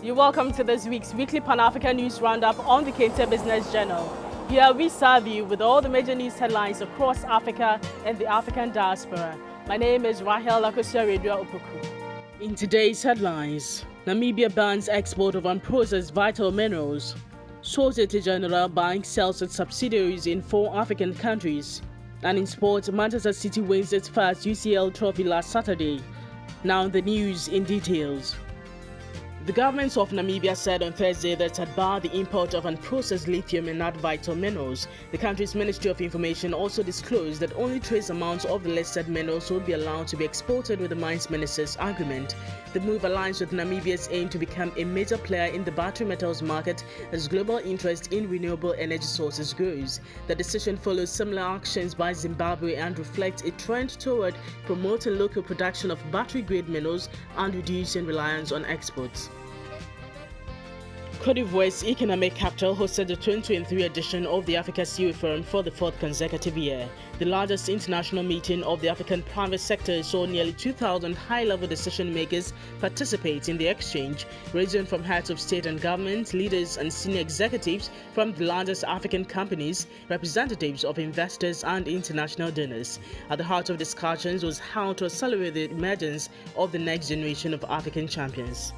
You're welcome to this week's weekly Pan-African News Roundup on the Kente Business Journal. Here we serve you with all the major news headlines across Africa and the African diaspora. My name is Rahel Lakosia Redua Opoku. In today's headlines, Namibia bans export of unprocessed vital minerals. Societe Generale Bank sells its subsidiaries in 4 African countries. And in sport, Manchester City wins its first UCL trophy last Saturday. Now the news in details. The government of Namibia said on Thursday that it had barred the import of unprocessed lithium and other vital minerals. The country's Ministry of Information also disclosed that only trace amounts of the listed minerals would be allowed to be exported with the Mines Minister's agreement. The move aligns with Namibia's aim to become a major player in the battery metals market as global interest in renewable energy sources grows. The decision follows similar actions by Zimbabwe and reflects a trend toward promoting local production of battery-grade minerals and reducing reliance on exports. Cote d'Ivoire's economic capital hosted the 2023 edition of the Africa CEO Forum for the 4th consecutive year. The largest international meeting of the African private sector saw nearly 2,000 high-level decision-makers participate in the exchange, ranging from heads of state and government, leaders and senior executives from the largest African companies, representatives of investors and international donors. At the heart of discussions was how to accelerate the emergence of the next generation of African champions.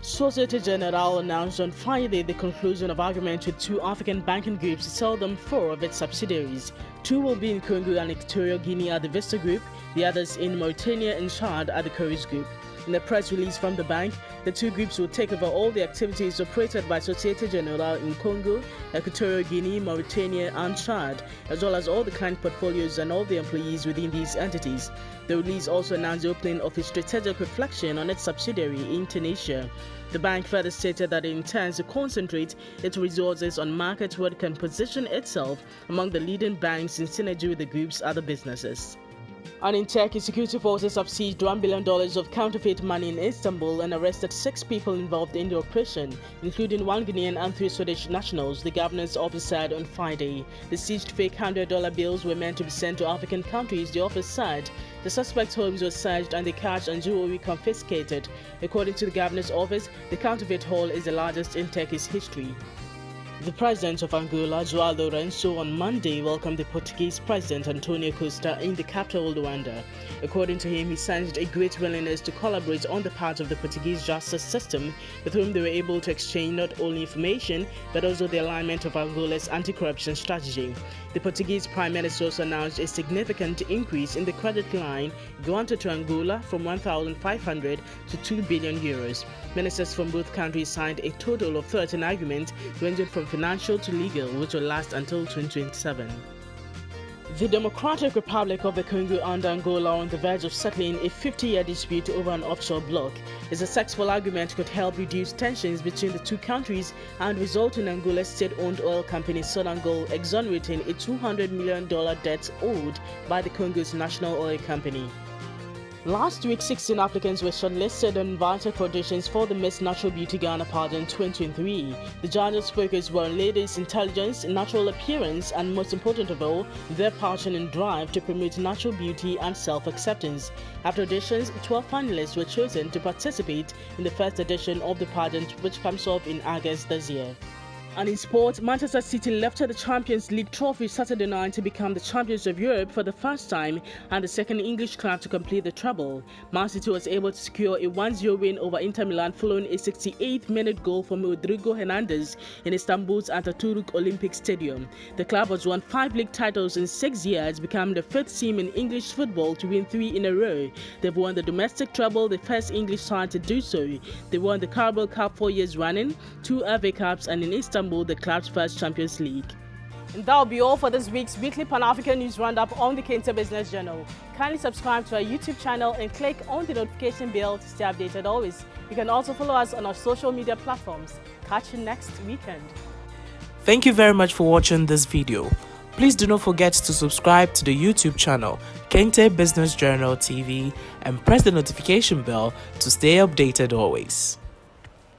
Societe Generale announced on Friday the conclusion of agreements with 2 African banking groups to sell them 4 of its subsidiaries. 2 will be in Congo and Equatorial Guinea at the Vista Group, the others in Mauritania and Chad at the Coris Group. In a press release from the bank, the 2 groups will take over all the activities operated by Societe Generale in Congo, Equatorial Guinea, Mauritania and Chad, as well as all the client portfolios and all the employees within these entities. The release also announced the opening of a strategic reflection on its subsidiary in Tunisia. The bank further stated that it intends to concentrate its resources on markets where it can position itself among the leading banks in synergy with the group's other businesses. And in Turkey, security forces have seized $1 billion of counterfeit money in Istanbul and arrested 6 people involved in the operation, including 1 Guinean and 3 Swedish nationals, the governor's office said on Friday. The seized fake $100 bills were meant to be sent to African countries, the office said. The suspects' homes were searched and the cash and jewelry confiscated. According to the governor's office, the counterfeit haul is the largest in Turkey's history. The president of Angola, João Lourenço, on Monday welcomed the Portuguese president Antonio Costa in the capital Luanda. According to him, he sensed a great willingness to collaborate on the part of the Portuguese justice system, with whom they were able to exchange not only information but also the alignment of Angola's anti-corruption strategy. The Portuguese Prime Minister also announced a significant increase in the credit line granted to Angola from 1,500 to 2 billion euros. Ministers from both countries signed a total of 13 agreements ranging from financial to legal, which will last until 2027. The Democratic Republic of the Congo and Angola are on the verge of settling a 50-year dispute over an offshore block. A successful agreement could help reduce tensions between the 2 countries and result in Angola's state-owned oil company Sonangol exonerating a $200 million debt owed by the Congo's national oil company. Last week, 16 applicants were shortlisted and invited for auditions for the Miss Natural Beauty Ghana pageant 2023. The judges' focus were on ladies' intelligence, natural appearance, and most important of all, their passion and drive to promote natural beauty and self-acceptance. After auditions, 12 finalists were chosen to participate in the first edition of the pageant, which comes off in August this year. And in sport, Manchester City lifted the Champions League trophy Saturday night to become the champions of Europe for the first time and the second English club to complete the treble. Man City was able to secure a 1-0 win over Inter Milan following a 68th-minute goal from Rodrigo Hernandez in Istanbul's Atatürk Olympic Stadium. The club has won 5 league titles in 6 years, becoming the 5th team in English football to win 3 in a row. They've won the domestic treble, the first English side to do so. They won the Carabao Cup 4 years running, 2 FA Cups, and in Istanbul, the club's first Champions League. And that'll be all for this week's weekly Pan-African News Roundup on the Kente Business Journal. Kindly subscribe to our YouTube channel and click on the notification bell to stay updated always. You can also follow us on our social media platforms. Catch you next weekend. Thank you very much for watching this video. Please do not forget to subscribe to the YouTube channel Kente Business Journal TV and press the notification bell to stay updated always.